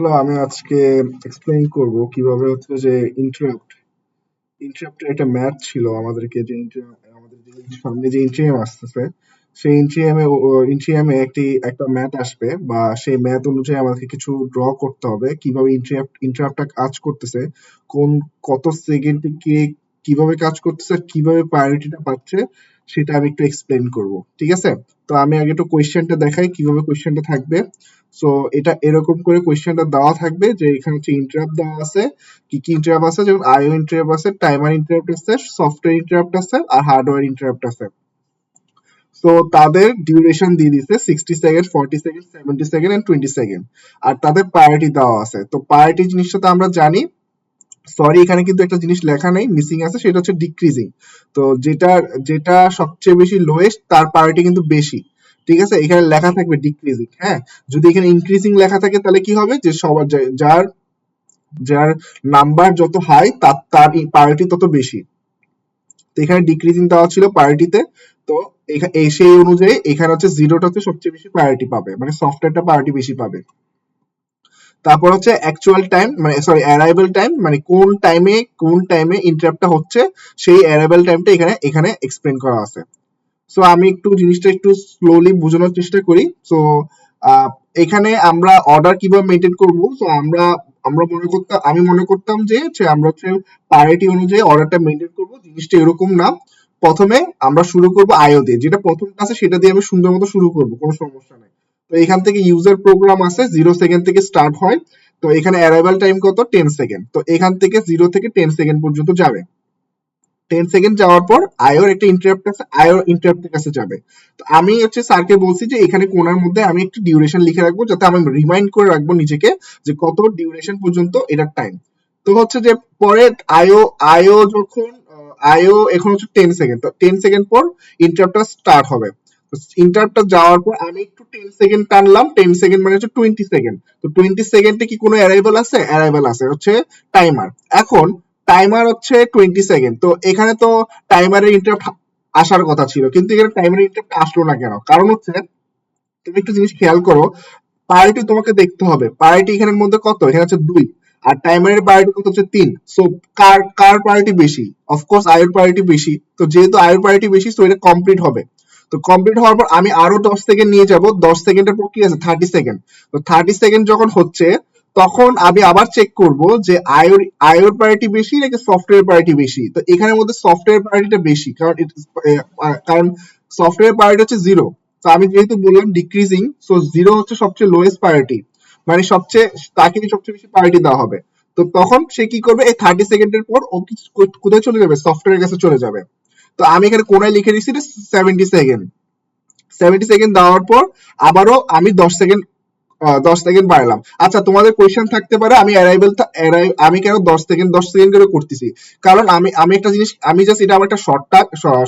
Hello, আমি আজকে explain করব কিভাবে হচ্ছে যে ইন্টারাপ্টের একটা ম্যাথ ছিল আমাদেরকে যে আমাদের যে সামনে যে ইন্ট্রিয়াম আসতেছে সেই ইন্ট্রিয়ামে একটা ম্যাথ আসবে বা সেই ম্যাথ অনুযায়ী আমাদেরকে কিছু ড্র করতে হবে কিভাবে ইন্টারাপ্টটা কাজ করতেছে, কোন কত সেকেন্ডে কিভাবে কাজ করতেছে আর কিভাবে প্রায়োরিটিটা পাচ্ছে সেটা আমি একটু এক্সপ্লেন করব। ঠিক আছে? তো আমি আগে একটু কোয়েশ্চেনটা দেখাই কিভাবে কোয়েশ্চেনটা থাকবে। সো এটা এরকম করে কোয়েশ্চেনটা দেওয়া থাকবে যে এখানে হচ্ছে ইন্টারাপ্ট দেওয়া আছে, কি কি ইন্টারাপ্ট আছে, যেমন আইও ইন্টারাপ্ট আছে, টাইমার ইন্টারাপ্ট আছে, সফটওয়্যার ইন্টারাপ্ট আছে আর হার্ডওয়্যার ইন্টারাপ্ট আছে। সো তাদের ডিউরেশন দিয়ে দিছে 60 second, 40 second, 70 second and 20 second. আর তাদের প্রায়োরিটি দেওয়া আছে। তো প্রায়োরিটি জিনিসটা তো আমরা জানি। সরি, এখানে কিন্তু একটা জিনিস লেখা নেই, মিসিং আছে, সেটা হচ্ছে ডিক্রিজিং। তো যেটা যেটা সবচেয়ে বেশি লোয়েস্ট তার প্রায়োরিটি কিন্তু বেশি। ঠিক আছে, এখানে লেখা থাকবে ডিক্রিজিং। হ্যাঁ, যদি এখানে ইনক্রিজিং লেখা থাকে তাহলে কি হবে, যে সবার যার যার নাম্বার যত হাই তার প্রায়োরিটি তত বেশি। তো এখানে ডিক্রিজিং দেওয়া ছিল প্রায়োরিটিতে। তো সেই অনুযায়ী এখানে হচ্ছে জিরোটা হচ্ছে সবচেয়ে বেশি প্রায়োরিটি পাবে, মানে সফটওয়্যারটা প্রায়োরিটি বেশি পাবে। তারপর হচ্ছে অ্যাকচুয়াল টাইম, মানে সরি অ্যারাইভাল টাইম, মানে কোন টাইমে ইন্টারাপ্টটা হচ্ছে সেই অ্যারাইভাল টাইমটা এখানে এখানে এক্সপ্লেন করা আছে। সো আমি একটু জিনিসটা একটু স্লোলি বোঝানোর চেষ্টা করি। সো এখানে আমরা অর্ডার কিভাবে মেনটেন করব। সো আমি মনে করতাম যে আমরা হচ্ছে প্রায়োরিটি অনুযায়ী অর্ডারটা মেনটেন করব। জিনিসটা এরকম না। প্রথমে আমরা শুরু করব আইও দিয়ে, যেটা প্রথম আছে সেটা দিয়ে আমি সুন্দর মতো শুরু করব, কোনো সমস্যা নাই। তো এখান থেকে ইউজার প্রোগ্রাম আছে, 0 সেকেন্ড থেকে স্টার্ট হয়। তো এখানে অ্যারাইভাল টাইম কত, 10 সেকেন্ড। তো এখান থেকে 0 থেকে 10 সেকেন্ড পর্যন্ত যাবে। 10 সেকেন্ড যাওয়ার পর আয়োর একটা ইন্টারাপ্ট আছে, আয়োর ইন্টারাপ্টের কাছে যাবে। তো আমি হচ্ছে স্যারকে বলছি যে এখানে কোণার মধ্যে আমি একটু ডিউরেশন লিখে রাখবো, যাতে আমি রিমাইন্ড করে রাখবো নিজেকে যে কত ডিউরেশন পর্যন্ত এটার টাইম। তো হচ্ছে যে পরে আইও আইও যখন আইও এখন হচ্ছে 10 সেকেন্ড, তো 10 সেকেন্ড পর ইন্টারাপ্টটা স্টার্ট হবে। ইন্টারাপ্টটা যাওয়ার পর আমি একটু 10 সেকেন্ড টানলাম, 10 সেকেন্ড মানে হচ্ছে 20 সেকেন্ড। তো 20 সেকেন্ডে কি কোনো অ্যারাইভাল আছে? অ্যারাইভাল আছে, হচ্ছে টাইমার। এখন টাইমার হচ্ছে 20 সেকেন্ড। তো এখানে তো টাইমারের ইন্টারাপ্ট আসার কথা ছিল, কিন্তু এখানে টাইমারের ইন্টারাপ্ট আসলো না কেন? কারণ হচ্ছে তুমি একটু জিনিস খেয়াল করো, প্রায়োরিটি তোমাকে দেখতে হবে। প্রায়োরিটি এখানের মধ্যে কত? এখানে হচ্ছে 2, আর টাইমারের প্রায়োরিটি কত হচ্ছে 3। সো কার কার প্রায়োরিটি বেশি? অফকোর্স আয়ের প্রায়োরিটি বেশি। তো যেহেতু আয়ের প্রায়োরিটি বেশি, তো এটা কমপ্লিট হবে। তো কমপ্লিট হওয়ার পর আমি আরো 10 সেকেন্ড নিয়ে যাব। 10 সেকেন্ডের পর কি আছে? 30 সেকেন্ড। তো 30 সেকেন্ড যখন হচ্ছে, তখন আমি আবার চেক করব যে আয়োর প্রায়োরিটি বেশি নাকি সফটওয়্যার প্রায়োরিটি বেশি। তো এখানের মধ্যে সফটওয়্যার প্রায়োরিটিটা বেশি, কারণ সফটওয়্যার প্রায়োরিটি হচ্ছে 0। তো আমি যেহেতু বললাম ডিক্রিজিং, সো 0 হচ্ছে সবচেয়ে লোয়েস্ট প্রায়োরিটি, মানে তাকে সবচেয়ে বেশি প্রায়োরিটি দেওয়া হবে। তো তখন সে কি করবে, এই 30 সেকেন্ডের পর ও কোথায় চলে যাবে? সফটওয়্যারের কাছে চলে যাবে। তো আমি এখানে কোনায় লিখে দিচ্ছি 70 সেকেন্ড। 70 সেকেন্ড দেওয়ার পর আবারও আমি 10 সেকেন্ড 10 সেকেন্ড বাড়ালাম। আচ্ছা, তোমাদের কোয়েশ্চেন থাকতে পারে আমি কেন 10 সেকেন্ড করে করতেছি। কারণ আমি আমি একটা জিনিস, আমি জাস্ট এটা আমার একটা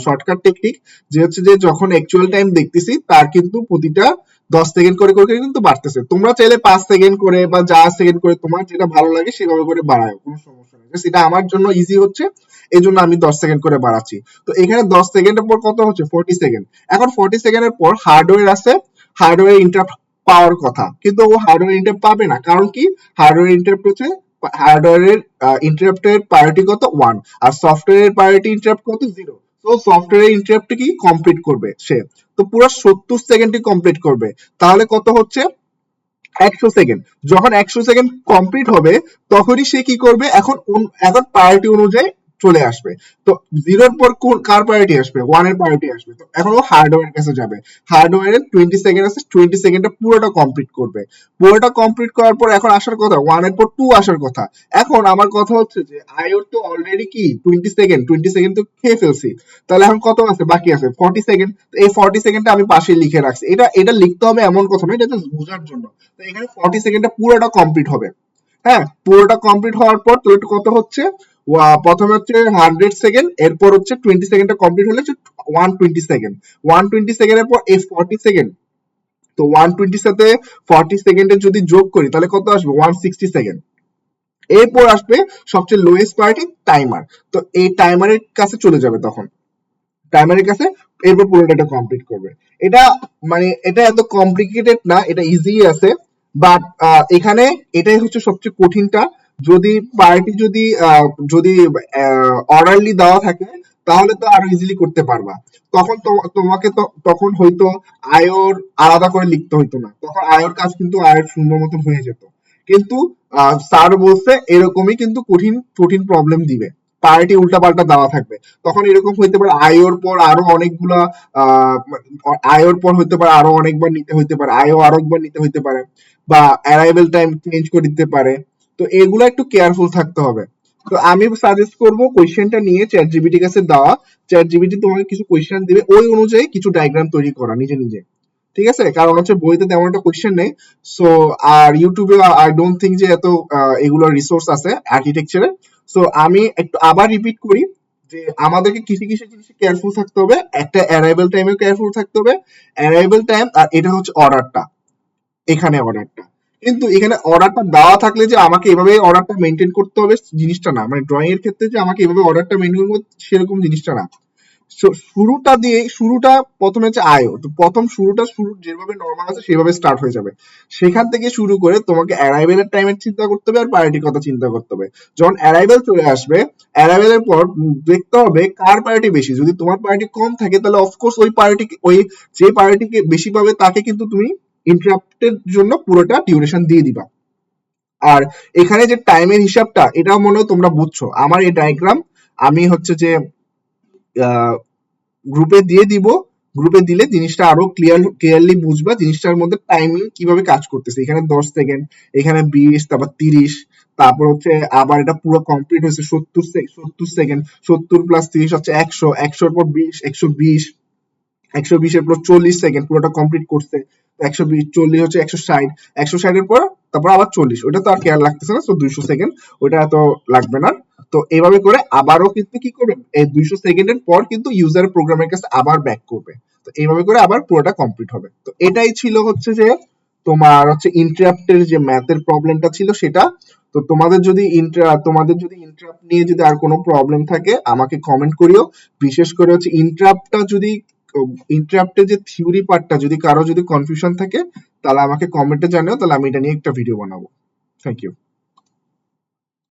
শর্টকাট টেকনিক, যে হচ্ছে যে যখন অ্যাকচুয়াল টাইম দেখতেছি তার কিন্তু প্রতিটা 10 সেকেন্ড করে করে কিন্তু বাড়তেছে। তোমরা চাইলে 5 সেকেন্ড করে বা যা সেকেন্ড করে তোমার যেটা ভালো লাগে সেভাবে করে বাড়ায়, কোনো সমস্যা নেই। এটা আমার জন্য ইজি হচ্ছে, এই জন্য আমি 10 সেকেন্ড করে বাড়াচ্ছি। তো এখানে 10 সেকেন্ডের পর কত হচ্ছে? 40 সেকেন্ড। এখন 40 সেকেন্ডের পর হার্ডওয়্যার আছে, হার্ডওয়্যার ইন্টারাপ্ট পাওয়ার কথা, কিন্তু ও হার্ডওয়্যার ইন্টারাপ্ট পাবে না। কারণ কি? হার্ডওয়্যার ইন্টারাপ্ট হচ্ছে হার্ডওয়্যারের ইন্টারাপ্টের প্রায়োরিটি কত? 1, আর সফটওয়্যারের প্রায়োরিটি ইন্টারাপ্ট কত? 0। তো সফটওয়্যার ইন্টারাপ্ট কি কমপ্লিট করবে সে? তো পুরো 70 সেকেন্ডই কমপ্লিট করবে। তাহলে কত হচ্ছে? 100 সেকেন্ড। যখন 100 সেকেন্ড কমপ্লিট হবে, তখনই সে কি করবে? এখন প্রায়োরিটি অনুযায়ী চলে আসবে। তো 0-র পর কার প্রায়োরিটি আসবে? 1-এর প্রায়োরিটি আসবে। তো এখন ও হার্ডওয়্যারের কাছে যাবে। হার্ডওয়্যারের 20 সেকেন্ড আছে, 20 সেকেন্ডটা পুরোটা কমপ্লিট করবে। পুরোটা কমপ্লিট করার পর এখন আসার কথা 1-এর পর 2 আসার কথা। এখন আমার কথা হচ্ছে যে আইওর তো অলরেডি কি 20 সেকেন্ড তো খেয়ে ফেলছি। তাহলে এখন কত আছে? বাকি আছে 40 সেকেন্ড। তো এই 40 সেকেন্ডটা আমি পাশে লিখে রাখছি। এটা এটা লিখতে হবে এমন কথা নয়, এটা জাস্ট বোঝার জন্য। তো এখানে 40 সেকেন্ডটা পুরোটা কমপ্লিট হবে। হ্যাঁ, পুরোটা কমপ্লিট হওয়ার পর তো একটু কত হচ্ছে? প্রথমে হচ্ছে 100 সেকেন্ড, এরপর হচ্ছে 20 সেকেন্ডটা কমপ্লিট হলে 120 সেকেন্ড। 120 সেকেন্ডের পর এই 40 সেকেন্ড। তো 120 সাথে 40 সেকেন্ডের যদি যোগ করি তাহলে কত আসবে? 160 সেকেন্ড। এরপর আসবে সবচেয়ে লোয়েস্ট প্রায়োরিটি টাইমার। তো এই টাইমারের কাছে চলে যাবে তখন, টাইমারের কাছে। এরপর পুরোটা এটা কমপ্লিট করবে। এটা মানে এটা এত কমপ্লিকেটেড না, এটা ইজি আছে। বাট এখানে এটাই হচ্ছে সবচেয়ে কঠিনটা। যদি পার্টি যদি অর্ডারলি দেওয়া থাকে তাহলে তো আরো ইজিলি করতে পারবা। তখন তোমাকে তো তখন হয়তো আয়র আলাদা করে লিখতে হইতো না, তখন আয়র কাজ কিন্তু আয়ের সুন্দর মতন হয়ে যেত। কিন্তু স্যার বলছে এরকমই কিন্তু কঠিন কঠিন প্রবলেম দিবে, পার্টি উল্টাপাল্টা দেওয়া থাকবে। তখন এরকম হইতে পারে আয়োর পর আরো অনেকগুলা আহ আয়োর পর হইতে পারে আরো অনেকবার নিতে হইতে পারে, আয়ও আরো একবার নিতে হইতে পারে, বা অ্যারাইভেল টাইম চেঞ্জ করে দিতে পারে। তো এগুলো একটু কেয়ারফুল থাকতে হবে। তো আমি সাজেস্ট করব কোয়েশ্চেনটা নিয়ে চ্যাট জিপিটি কাছে দেওয়া, চ্যাট জিপিটি তোমাকে কিছু কোয়েশ্চেন দিবে, ওই অনুযায়ী কিছু ডায়াগ্রাম তৈরি করা নিজে নিজে। ঠিক আছে, কারণ হচ্ছে বইতে তেমন একটা কোয়েশ্চেন নেই। সো আর ইউটিউবে আই ডোন্ট থিঙ্ক যে এত এগুলোর রিসোর্স আছে আর্কিটেকচারে। সো আমি একটু আবার রিপিট করি যে আমাদেরকে কিছু কিছু জিনিসে কেয়ারফুল থাকতে হবে। একটা অ্যারাইভেল টাইমে কেয়ারফুল থাকতে হবে, অ্যারাইভেল টাইম, আর এটা হচ্ছে অর্ডারটা, এখানে অর্ডারটা। কিন্তু এখানে অর্ডারটা দেওয়া থাকলে যে আমাকে এভাবে অর্ডারটা মেনটেন করতে হবে জিনিসটা না, মানে ড্রয়িং এর ক্ষেত্রে যে আমাকে এভাবে অর্ডারটা মেনটেন করতে সেরকম জিনিসটা না। শুরুটা প্রথমে হচ্ছে আয়ো, তো প্রথম শুরু যেভাবে নর্মাল আছে সেভাবে স্টার্ট হয়ে যাবে। সেখান থেকে শুরু করে তোমাকে অ্যারাইভেলের টাইমের চিন্তা করতে হবে আর প্রায়োরিটির কথা চিন্তা করতে হবে। যখন অ্যারাইভেল চলে আসবে, অ্যারাইভেলের পর দেখতে হবে কার প্রায়োরিটি বেশি। যদি তোমার প্রায়োরিটি কম থাকে তাহলে অফকোর্স ওই যে প্রায়োরিটিকে বেশি পাবে তাকে কিন্তু তুমি ইন্টারাপ্টের জন্য পুরোটা ডিউরেশন দিয়ে দিবা। আর এখানে যে টাইমের হিসাবটা এটাও মনে হয় তোমরা বুঝছো, আমার এই ডায়াগ্রাম আমি হচ্ছে যে গ্রুপে দিয়ে দিব। গ্রুপে দিলে জিনিসটা আরো ক্লিয়ারলি বুঝবা জিনিসটার মধ্যে টাইমিং কিভাবে কাজ করতেছে। এখানে 10 সেকেন্ড, এখানে 20, তারপর 30, তারপর হচ্ছে আবার এটা পুরো কমপ্লিট হয়েছে 70 সেকেন্ড, 70 + 30 হচ্ছে 100, 100 পর 20, 120, 120-এর পর 40 সেকেন্ড পুরোটা কমপ্লিট করছে। 120, 40 হচ্ছে 160, 160-এর পর তারপর আবার 40, ওটা তো আর কেয়ার লাগতেছে না, তো 200 সেকেন্ড, ওটা এত লাগবে না। তো এইভাবে করে আবারও কিন্তু কি করবে, এই 200 সেকেন্ডের পর কিন্তু ইউজার প্রোগ্রামের কাছে আবার ব্যাক করবে। তো এইভাবে করে আবার পুরোটা কমপ্লিট হবে। তো এটাই ছিল হচ্ছে যে তোমার হচ্ছে ইন্টারাপ্টের যে ম্যাথের প্রবলেমটা ছিল সেটা। তো তোমাদের যদি ইন্টারাপ্ট নিয়ে যদি আর কোনো প্রবলেম থাকে আমাকে কমেন্ট করিও। বিশেষ করে হচ্ছে ইন্টারাপ্টটা যদি ইন্টারাপ্টের যে থিওরি পার্টটা যদি কারো যদি কনফিউশন থাকে তাহলে আমাকে কমেন্টে জানাও, তাহলে আমি এটা নিয়ে একটা ভিডিও বানাবো। Thank you.